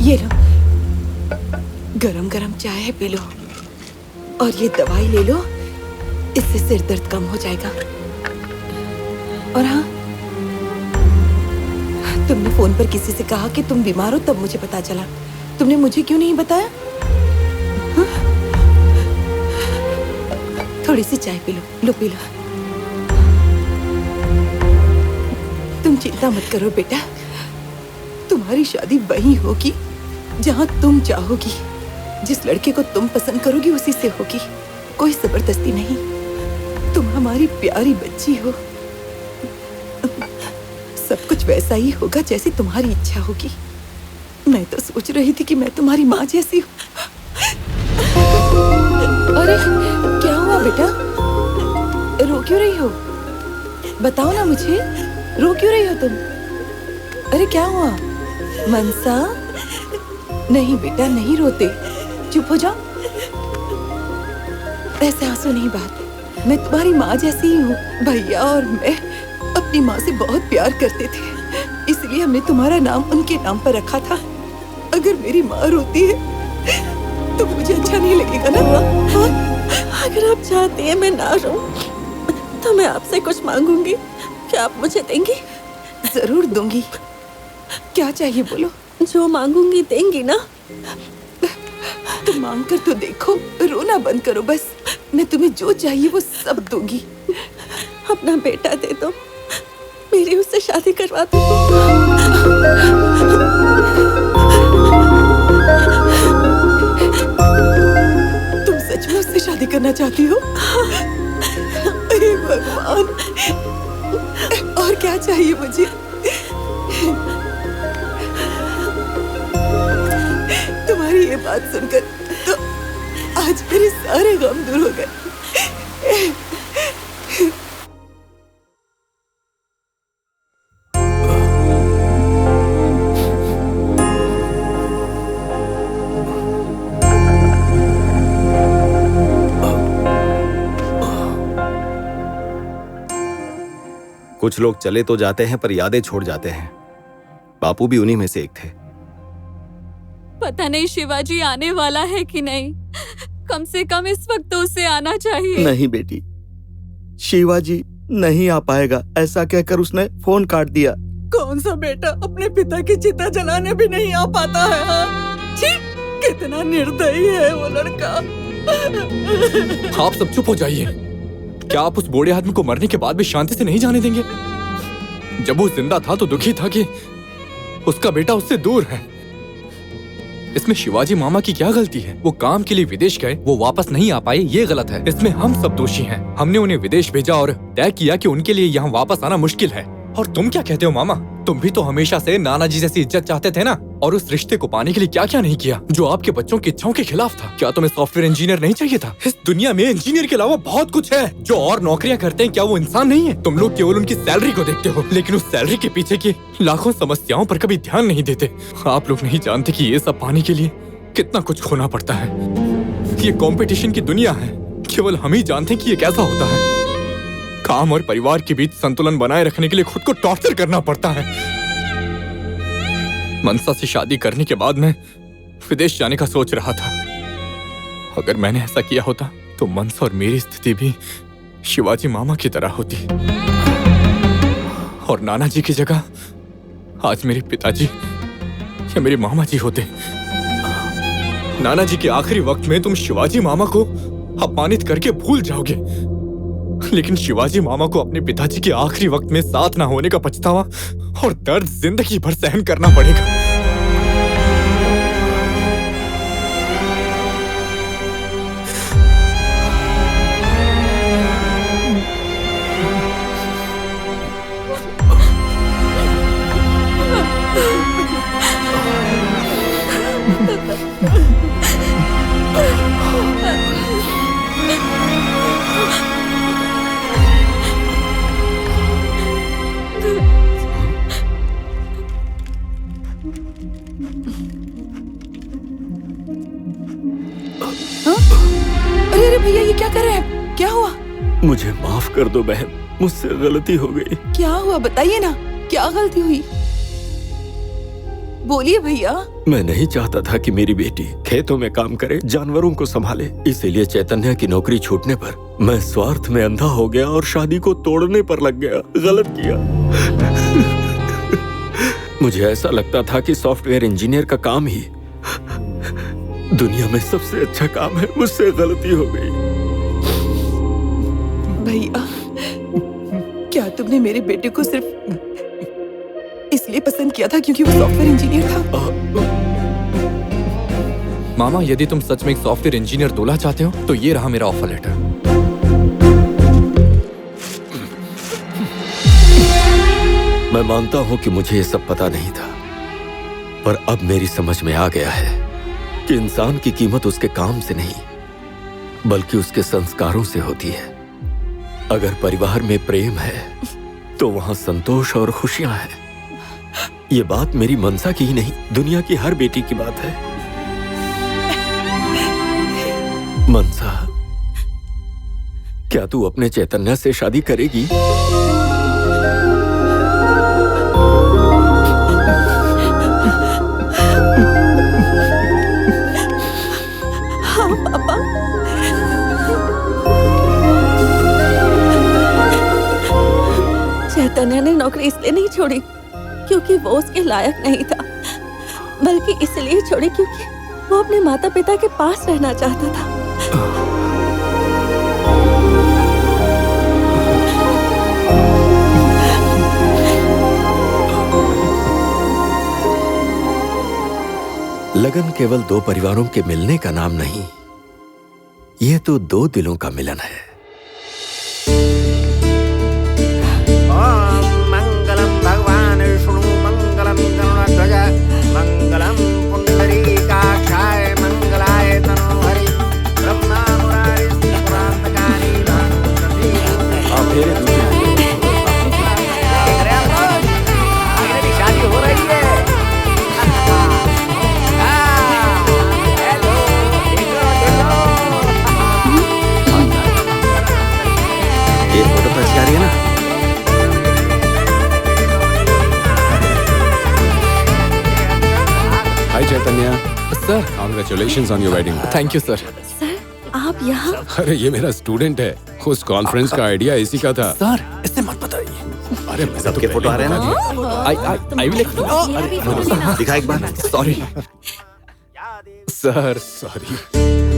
ये लो, गरम गरम चाय पी लो और ये दवाई ले लो, इससे सिर दर्द कम हो जाएगा। और हाँ, तुमने फोन पर किसी से कहा कि तुम बीमार हो, तब मुझे पता चला। तुमने मुझे क्यों नहीं बताया? हाँ? थोड़ी सी चाय पी लो, पी लो। तुम चिंता मत करो बेटा, तुम्हारी शादी वही होगी जहाँ तुम चाहोगी। जिस लड़के को तुम पसंद करोगी उसी से होगी, कोई जबरदस्ती नहीं। तुम हमारी प्यारी बच्ची हो, सब कुछ वैसा ही होगा जैसी तुम्हारी इच्छा होगी। मैं तो सोच रही थी कि मैं तुम्हारी माँ जैसी हूँ। अरे क्या हुआ बेटा, रो क्यों रही हो? बताओ ना मुझे, रो क्यों रही हो तुम? अरे क्या हुआ मनसा? नहीं बेटा, नहीं रोते, चुप हो जाओ। ऐसे आंसू नहीं बहाते। मैं तुम्हारी माँ जैसी ही हूँ। भैया और मैं अपनी माँ से बहुत प्यार करते थे, इसलिए हमने तुम्हारा नाम उनके नाम पर रखा था। अगर मेरी माँ रोती है तो मुझे अच्छा नहीं लगेगा ना माँ? अगर आप चाहती हैं मैं ना रोऊं तो मैं आपसे कुछ मांगूंगी, क्या आप मुझे देंगी? जरूर दूंगी। क्या चाहिए बोलो? जो मांगूंगी देंगी ना? तुम मांग कर तो देखो, रोना बंद करो बस। मैं तुम्हें जो चाहिए वो सब दूंगी। अपना बेटा दे दो, मेरी उससे शादी करवा दो। तुम सच में उससे शादी करना चाहती हो? हे भगवान, और क्या चाहिए मुझे? तुम्हारी ये बात सुनकर तो आज मेरे सारे गम दूर हो गए। कुछ लोग चले तो जाते हैं पर यादें छोड़ जाते हैं। बापू भी उन्हीं में से एक थे। पता नहीं शिवाजी आने वाला है कि नहीं। कम से कम इस वक्त तो उसे आना चाहिए। नहीं बेटी, शिवाजी नहीं आ पाएगा, ऐसा कहकर उसने फोन काट दिया। कौन सा बेटा अपने पिता की चिता जलाने भी नहीं आ पाता है? हाँ? छी, कितना निर्दयी है वो लड़का। आप सब चुप हो जाइए। क्या आप उस बूढ़े आदमी को मरने के बाद भी शांति से नहीं जाने देंगे? जब वो जिंदा था तो दुखी था कि उसका बेटा उससे दूर है। इसमें शिवाजी मामा की क्या गलती है? वो काम के लिए विदेश गए, वो वापस नहीं आ पाए, ये गलत है। इसमें हम सब दोषी हैं। हमने उन्हें विदेश भेजा और तय किया कि उनके लिए यहाँ वापस आना मुश्किल है। और तुम क्या कहते हो मामा? तुम भी तो हमेशा से नाना जी जैसी इज्जत चाहते थे ना? और उस रिश्ते को पाने के लिए क्या क्या नहीं किया जो आपके बच्चों की इच्छाओं के खिलाफ था? क्या तुम्हें सॉफ्टवेयर इंजीनियर नहीं चाहिए था? इस दुनिया में इंजीनियर के अलावा बहुत कुछ है जो और नौकरियां करते हैं। क्या वो इंसान नहीं है? तुम लोग केवल उनकी सैलरी को देखते हो, लेकिन उस सैलरी के पीछे की लाखों समस्याओं पर कभी ध्यान नहीं देते। आप लोग नहीं जानते कि ये सब पाने के लिए कितना कुछ खोना पड़ता है। ये कंपटीशन की दुनिया है, केवल हम ही जानते हैं कि ये कैसा होता है। काम और परिवार के बीच संतुलन बनाए रखने के लिए खुद को टॉर्चर करना पड़ता है। मनसा से शादी करने के बाद मैं विदेश जाने का सोच रहा था। अगर मैंने ऐसा किया होता तो मनसा और मेरी स्थिति भी शिवाजी मामा की तरह होती और नाना जी की जगह आज मेरे पिताजी या मेरे मामा जी होते। नाना जी के आखिरी वक्त में तुम शिवाजी मामा को अपमानित करके भूल जाओगे, लेकिन शिवाजी मामा को अपने पिताजी के आखिरी वक्त में साथ ना होने का पछतावा और दर्द जिंदगी भर सहन करना पड़ेगा। अरे भैया, ये क्या कर रहे हैं? क्या हुआ? मुझे माफ कर दो बहन, मुझसे गलती हो गई। क्या हुआ बताइए ना, क्या गलती हुई? बोलिए भैया। मैं नहीं चाहता था कि मेरी बेटी खेतों में काम करे, जानवरों को संभाले। इसीलिए चैतन्य की नौकरी छूटने पर मैं स्वार्थ में अंधा हो गया और शादी को तोड़ने पर लग गया। गलत किया। मुझे ऐसा लगता था कि सॉफ्टवेयर इंजीनियर का काम ही दुनिया में सबसे अच्छा काम है। मुझसे गलती हो गई। भैया, क्या तुमने मेरे बेटे को सिर्फ इसलिए पसंद किया था क्योंकि वो सॉफ्टवेयर इंजीनियर था? मामा, यदि तुम सच में एक सॉफ्टवेयर इंजीनियर दूल्हा चाहते हो तो ये रहा मेरा ऑफर लेटर। मैं मानता हूं कि मुझे ये सब पता नहीं था, पर अब मेरी समझ में आ गया है कि इंसान की कीमत उसके काम से नहीं बल्कि उसके संस्कारों से होती है। अगर परिवार में प्रेम है तो वहां संतोष और खुशियां हैं। ये बात मेरी मनसा की ही नहीं, दुनिया की हर बेटी की बात है। मनसा, क्या तू अपने चैतन्य से शादी करेगी? हाँ पापा। चैतन्य ने नौकरी इसलिए नहीं छोड़ी क्योंकि वो उसके लायक नहीं था, बल्कि इसलिए छोड़ी क्योंकि वो अपने माता पिता के पास रहना चाहता था। लगन केवल दो परिवारों के मिलने का नाम नहीं, ये तो दो दिलों का मिलन है। मंगलम भगवान विष्णु मंगलम गरुड़ध्वज मंगलम पुंडरीकाक्षाय मंगलाय तनोहरि ब्रह्मा मुरारी पुरांतकारी शादी हो रही है। ये फोटो तो अच्छी आ रही है ना? Hi Chaitanya, sir, congratulations on your wedding. Thank you sir. Sir, आप यहाँ? अरे ये मेरा स्टूडेंट है, उस कॉन्फ्रेंस का आइडिया इसी का था। सर, इससे मत बताइए। अरे मैं तो सबके फोटो आ रहे हैं ना? आई विल दिखा एक बार। Sorry sir. सॉरी।